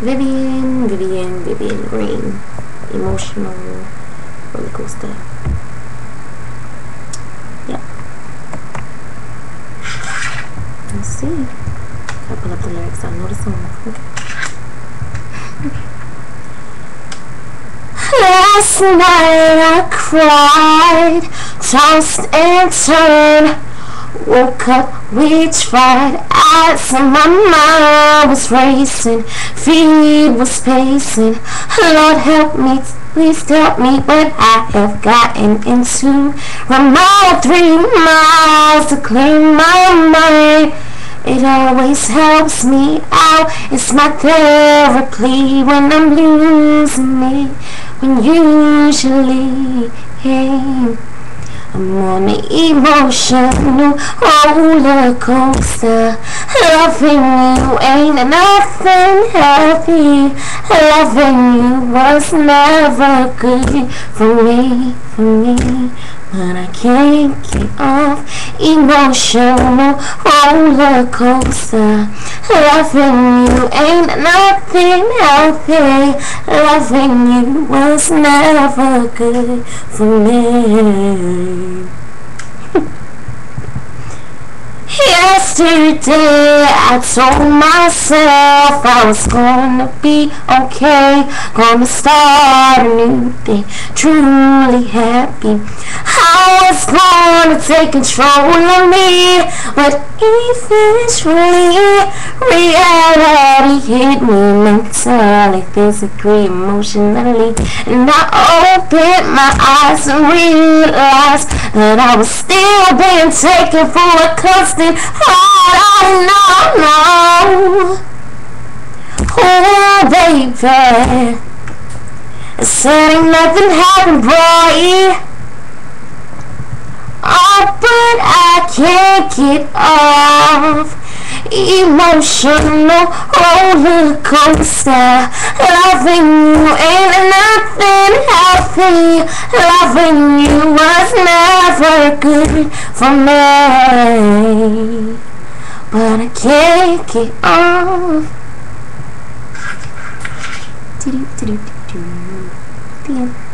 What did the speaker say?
Vivian Green. Emotional roller coaster. Yep. Let's see. I'll pull up the lyrics. I know the song. Okay. Last night I cried, tossed and turned. Woke up, we tried. Eyes on my mind was racing, feet was pacing. Lord help me, please help me, what I have gotten into. Run my 3 miles to clear my mind. It always helps me out. It's my therapy when I'm losing me. When usually, hey, I'm on an emotional roller coaster. Loving you ain't nothing healthy. Loving you was never good for me. But I can't get off emotional roller coaster. Loving you ain't nothing healthy. Loving you was never good for me. Yesterday I told myself I was gonna be okay, gonna start a new day, truly happy. I was gonna take control of me, but eventually reality hit me mentally, physically, emotionally, and I opened my eyes and realized that I was still being taken for a constant heart. Oh baby, I said ain't nothing happened, boy. Oh, but I can't get off emotional roller coaster. Loving you ain't nothing healthy. Loving you was never good for me, but I can't get off. The end.